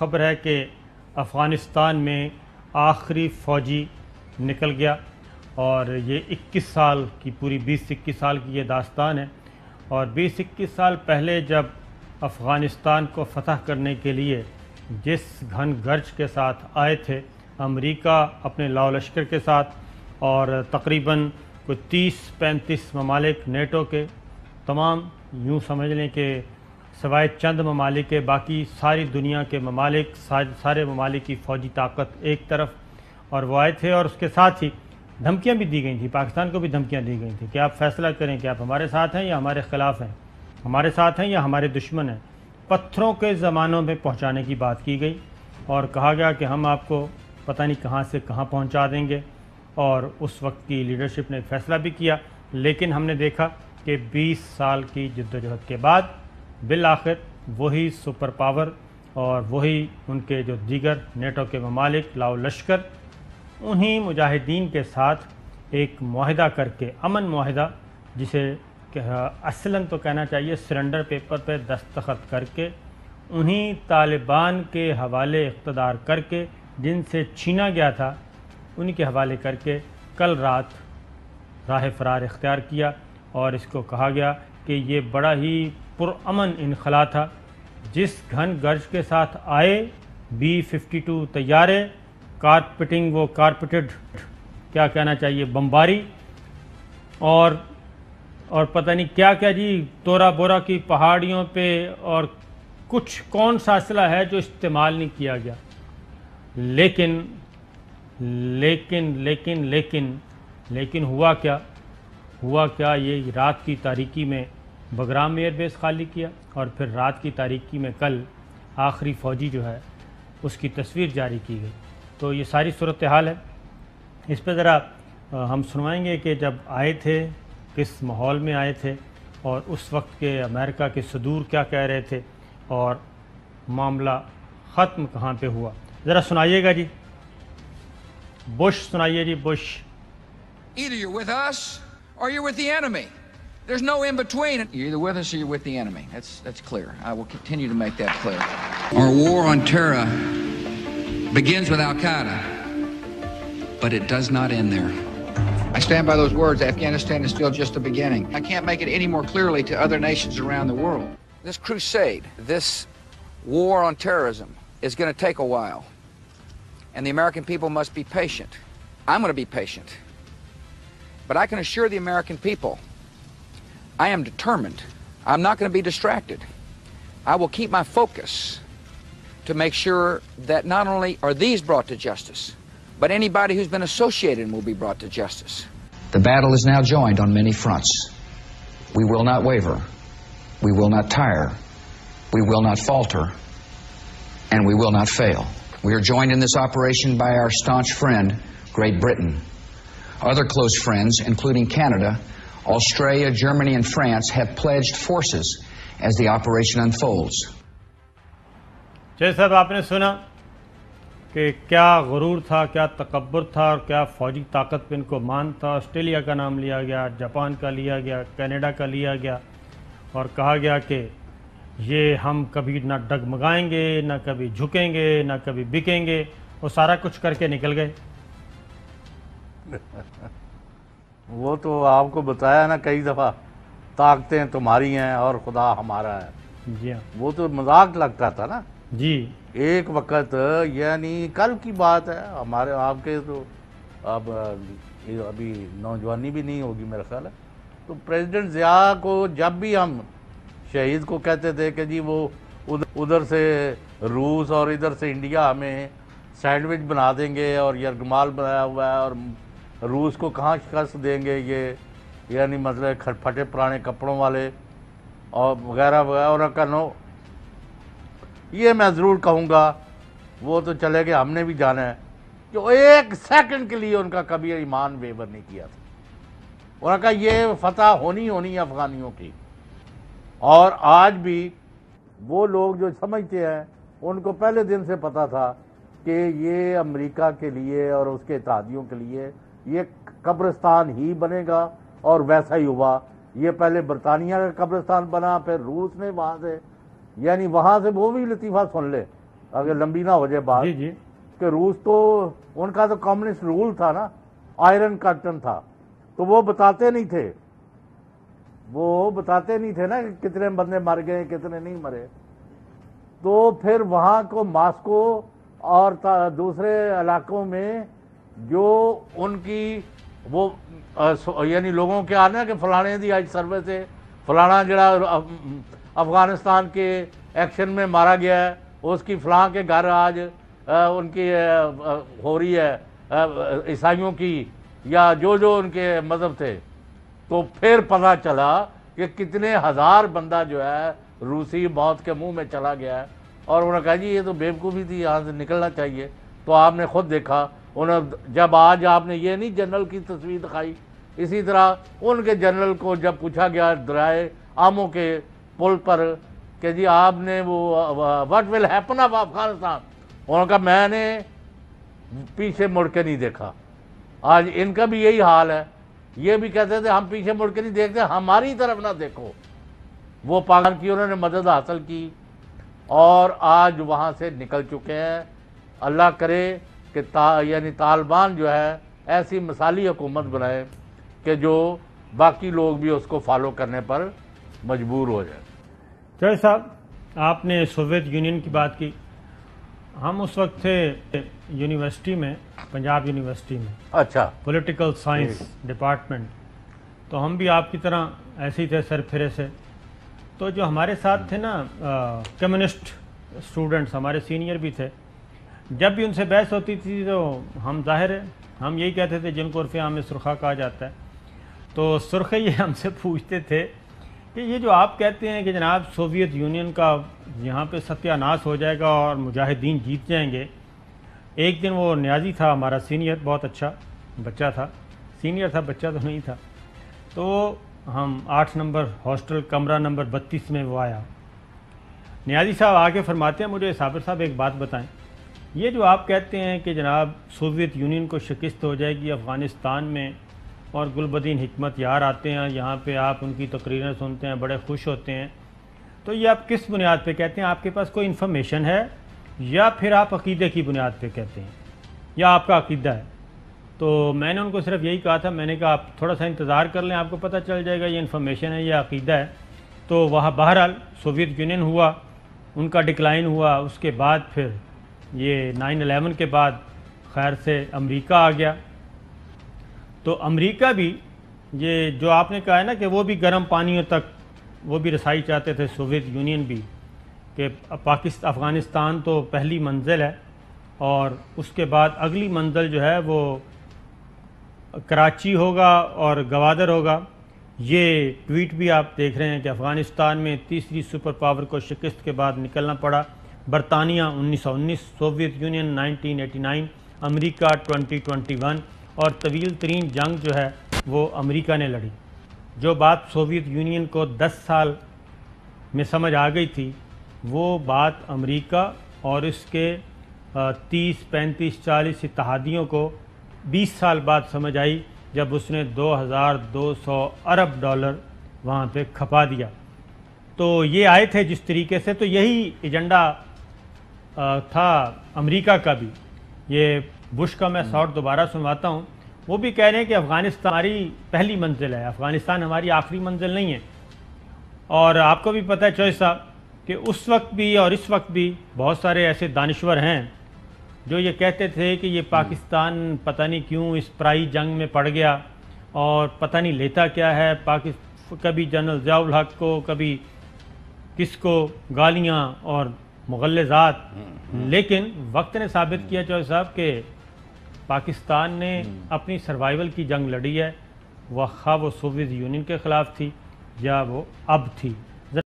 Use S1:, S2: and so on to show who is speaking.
S1: خبر ہے کہ افغانستان میں آخری فوجی نکل گیا، اور یہ 21 سال کی پوری 20-21 سال کی یہ داستان ہے۔ اور 20-21 سال پہلے جب افغانستان کو فتح کرنے کے لیے جس گھن گرج کے ساتھ آئے تھے امریکہ اپنے لاؤ لشکر کے ساتھ، اور تقریباً کوئی 30-35 ممالک نیٹو کے، تمام یوں سمجھ لیں کہ سوائے چند ممالک کے باقی ساری دنیا کے ممالک، سارے ممالک کی فوجی طاقت ایک طرف، اور وہ آئے تھے، اور اس کے ساتھ ہی دھمکیاں بھی دی گئی تھیں، پاکستان کو بھی دھمکیاں دی گئی تھیں کہ آپ فیصلہ کریں کہ آپ ہمارے ساتھ ہیں یا ہمارے خلاف ہیں، ہمارے ساتھ ہیں یا ہمارے دشمن ہیں۔ پتھروں کے زمانوں میں پہنچانے کی بات کی گئی، اور کہا گیا کہ ہم آپ کو پتہ نہیں کہاں سے کہاں پہنچا دیں گے، اور اس وقت کی لیڈرشپ نے فیصلہ بھی کیا۔ لیکن ہم نے دیکھا کہ 20 سال کی جدوجہد کے بعد بالآخر وہی سپر پاور اور وہی ان کے جو دیگر نیٹو کے ممالک لاؤ لشکر، انہی مجاہدین کے ساتھ ایک معاہدہ کر کے، امن معاہدہ جسے اصلاً تو کہنا چاہیے سرنڈر پیپر پہ دستخط کر کے، انہی طالبان کے حوالے اقتدار کر کے، جن سے چھینا گیا تھا انہی کے حوالے کر کے کل رات راہ فرار اختیار کیا، اور اس کو کہا گیا کہ یہ بڑا ہی پرامن انخلا تھا۔ جس گھن گرج کے ساتھ آئے B-52 طیارے، کارپیٹنگ، وہ کارپیٹڈ کیا کہنا چاہیے، بمباری، اور پتہ نہیں کیا کیا جی، تورا بورا کی پہاڑیوں پہ، اور کچھ کون سا اسلحہ ہے جو استعمال نہیں کیا گیا۔ لیکن لیکن لیکن لیکن لیکن ہوا کیا، یہ رات کی تاریکی میں بگرام ایئر بیس خالی کیا، اور پھر رات کی تاریکی میں کل آخری فوجی جو ہے اس کی تصویر جاری کی گئی۔ تو یہ ساری صورتحال ہے، اس پہ ذرا ہم سنوائیں گے کہ جب آئے تھے کس ماحول میں آئے تھے، اور اس وقت کے امریکہ کے صدور کیا کہہ رہے تھے، اور معاملہ ختم کہاں پہ ہوا۔ ذرا سنائیے گا جی، بش سنائیے جی، Bush.
S2: Either you're with us or you're with the enemy. There's no in between. You're either with us or you're with the enemy. That's clear. I will continue to make that clear. Our war on terror begins with Al-Qaeda, but it does not end there. I stand by those words. Afghanistan is still just the beginning. I can't make it any more clearly to other nations around the world. This crusade, this war on terrorism is going to take a while. And the American people must be patient. I'm going to be patient. But I can assure the American people, I am determined. I'm not going to be distracted. I will keep my focus to make sure that not only are these brought to justice, but anybody who's been associated will be brought to justice. The battle is now joined on many fronts. We will not waver. We will not tire. We will not falter. And we will not fail. We are joined in this operation by our staunch friend, Great Britain. Other close friends, including Canada, Australia, Germany, and France, have pledged forces as the operation unfolds.
S1: جیسے صاحب آپ نے سنا کہ کیا غرور تھا، کیا تکبر تھا، اور کیا فوجی طاقت پہ ان کو مان تھا۔ آسٹریلیا کا نام لیا گیا، جاپان کا لیا گیا، کینیڈا کا لیا گیا، اور کہا گیا کہ یہ ہم کبھی نہ ڈگمگائیں گے، نہ کبھی جھکیں گے، نہ کبھی بکیں گے۔ وہ سارا کچھ کر کے نکل گئے۔
S3: وہ تو آپ کو بتایا نا کئی دفعہ، طاقتیں تمہاری ہیں اور خدا ہمارا ہے۔
S1: جی ہاں، وہ
S3: تو مذاق لگتا تھا نا
S1: جی۔
S3: ایک وقت، یعنی کل کی بات ہے، ہمارے آپ کے تو اب ابھی نوجوانی بھی نہیں ہوگی میرا خیال ہے، تو پریزیڈنٹ ضیاء کو جب بھی ہم شہید کو کہتے تھے کہ جی وہ ادھر سے روس اور ادھر سے انڈیا ہمیں سینڈوچ بنا دیں گے، اور یرغمال بنایا ہوا ہے، اور روس کو کہاں شکست دیں گے، یہ یعنی مطلب پھٹے پرانے کپڑوں والے اور وغیرہ وغیرہ، اور کہنو یہ میں ضرور کہوں گا، وہ تو چلے گئے، ہم نے بھی جانا ہے، جو ایک سیکنڈ کے لیے ان کا کبھی ایمان ویور نہیں کیا تھا۔ انہوں نے کہا یہ فتح ہونی ہے افغانیوں کی، اور آج بھی وہ لوگ جو سمجھتے ہیں، ان کو پہلے دن سے پتا تھا کہ یہ امریکہ کے لیے اور اس کے اتحادیوں کے لیے یہ قبرستان ہی بنے گا، اور ویسا ہی ہوا۔ یہ پہلے برطانیہ کا قبرستان بنا، پھر روس نے وہاں سے، یعنی وہاں سے وہ بھی لطیفہ سن لے اگر لمبی نہ ہو جائے بات،
S1: جی جی
S3: کہ روس تو ان کا تو کمیونسٹ رول تھا نا، آئرن کرٹن تھا، تو وہ بتاتے نہیں تھے نا کہ کتنے بندے مر گئے کتنے نہیں مرے. تو پھر وہاں کو ماسکو اور دوسرے علاقوں میں جو ان کی وہ یعنی لوگوں کے آنا کہ فلانے دی آج سروس ہے، فلانا جڑا افغانستان کے ایکشن میں مارا گیا ہے اس کی فلاں کے گھر آج ان کی ہو رہی ہے عیسائیوں کی یا جو ان کے مذہب تھے. تو پھر پتہ چلا کہ کتنے ہزار بندہ جو ہے روسی موت کے منہ میں چلا گیا ہے، اور انہوں نے کہا جی یہ تو بیوقوفی تھی، یہاں سے نکلنا چاہیے. تو آپ نے خود دیکھا جب آج آپ نے یہ نہیں جنرل کی تصویر دکھائی، اسی طرح ان کے جنرل کو جب پوچھا گیا دریائے آمو کے پل پر کہ جی آپ نے وہ what will happen of Afghanistan, انہوں نے کہا میں نے پیچھے مڑ کے نہیں دیکھا. آج ان کا بھی یہی حال ہے، یہ بھی کہتے تھے ہم پیچھے مڑ کے نہیں دیکھتے، ہماری طرف نہ دیکھو. وہ پاکستان کی انہوں نے مدد حاصل کی اور آج وہاں سے نکل چکے ہیں. اللہ کرے کہ یعنی طالبان جو ہے ایسی مثالی حکومت بنائے کہ جو باقی لوگ بھی اس کو فالو کرنے پر مجبور ہو جائیں.
S1: چوہے صاحب، آپ نے سوویت یونین کی بات کی. ہم اس وقت تھے یونیورسٹی میں، پنجاب یونیورسٹی میں،
S3: اچھا
S1: پولیٹیکل سائنس ڈپارٹمنٹ. تو ہم بھی آپ کی طرح ایسے ہی تھے، سر پھرے سے. تو جو ہمارے ساتھ تھے نا کمیونسٹ اسٹوڈنٹس، ہمارے سینئر بھی تھے، جب بھی ان سے بحث ہوتی تھی تو ہم ظاہر ہے ہم یہی کہتے تھے جن کو عرف عام میں سرخا کہا جاتا ہے. تو سرخے یہ ہم سے پوچھتے تھے کہ یہ جو آپ کہتے ہیں کہ جناب سوویت یونین کا یہاں پہ ستیہ ناش ہو جائے گا اور مجاہدین جیت جائیں گے. ایک دن وہ نیازی تھا ہمارا سینئر، بہت اچھا بچہ تھا، سینئر تھا بچہ تو نہیں تھا. تو ہم 8 نمبر ہاسٹل کمرہ نمبر 32 میں وہ آیا. نیازی صاحب آگے فرماتے ہیں مجھے صابر صاحب ایک بات بتائیں، یہ جو آپ کہتے ہیں کہ جناب سوویت یونین کو شکست ہو جائے گی افغانستان میں اور گل بدین حکمت یار آتے ہیں یہاں پہ، آپ ان کی تقریریں سنتے ہیں بڑے خوش ہوتے ہیں، تو یہ آپ کس بنیاد پہ کہتے ہیں؟ آپ کے پاس کوئی انفارمیشن ہے یا پھر آپ عقیدے کی بنیاد پہ کہتے ہیں یا آپ کا عقیدہ ہے؟ تو میں نے ان کو صرف یہی کہا تھا، میں نے کہا آپ تھوڑا سا انتظار کر لیں، آپ کو پتہ چل جائے گا یہ انفارمیشن ہے یا عقیدہ ہے. تو وہاں بہرحال سوویت یونین ہوا، ان کا ڈکلائن ہوا. اس کے بعد پھر یہ 9/11 کے بعد خیر سے امریکہ آ گیا. تو امریکہ بھی یہ جو آپ نے کہا ہے نا کہ وہ بھی گرم پانیوں تک وہ بھی رسائی چاہتے تھے، سوویت یونین بھی، کہ افغانستان تو پہلی منزل ہے اور اس کے بعد اگلی منزل جو ہے وہ کراچی ہوگا اور گوادر ہوگا. یہ ٹویٹ بھی آپ دیکھ رہے ہیں کہ افغانستان میں تیسری سپر پاور کو شکست کے بعد نکلنا پڑا. برطانیہ 1919، سوویت یونین 1989، امریکہ 2021، اور طویل ترین جنگ جو ہے وہ امریکہ نے لڑی. جو بات سوویت یونین کو 10 سال میں سمجھ آ گئی تھی، وہ بات امریکہ اور اس کے 30، 35، 40 اتحادیوں کو 20 سال بعد سمجھ آئی جب اس نے $2200 ارب وہاں پہ کھپا دیا. تو یہ آئے تھے جس طریقے سے، تو یہی ایجنڈا تھا امریکہ کا بھی. یہ بش کا میں شاٹ دوبارہ سنواتا ہوں، وہ بھی کہہ رہے ہیں کہ افغانستان ہماری پہلی منزل ہے، افغانستان ہماری آخری منزل نہیں ہے. اور آپ کو بھی پتہ ہے چوہے صاحب کہ اس وقت بھی اور اس وقت بھی بہت سارے ایسے دانشور ہیں جو یہ کہتے تھے کہ یہ پاکستان پتہ نہیں کیوں اس پرائی جنگ میں پڑ گیا اور پتہ نہیں لیتا کیا ہے. کبھی جنرل ضیاء الحق کو، کبھی کس کو گالیاں اور مغلظات. لیکن وقت نے ثابت کیا چوہے صاحب کہ پاکستان نے اپنی سروائیول کی جنگ لڑی ہے، وہ خواہ وہ سوویت یونین کے خلاف تھی یا وہ اب تھی.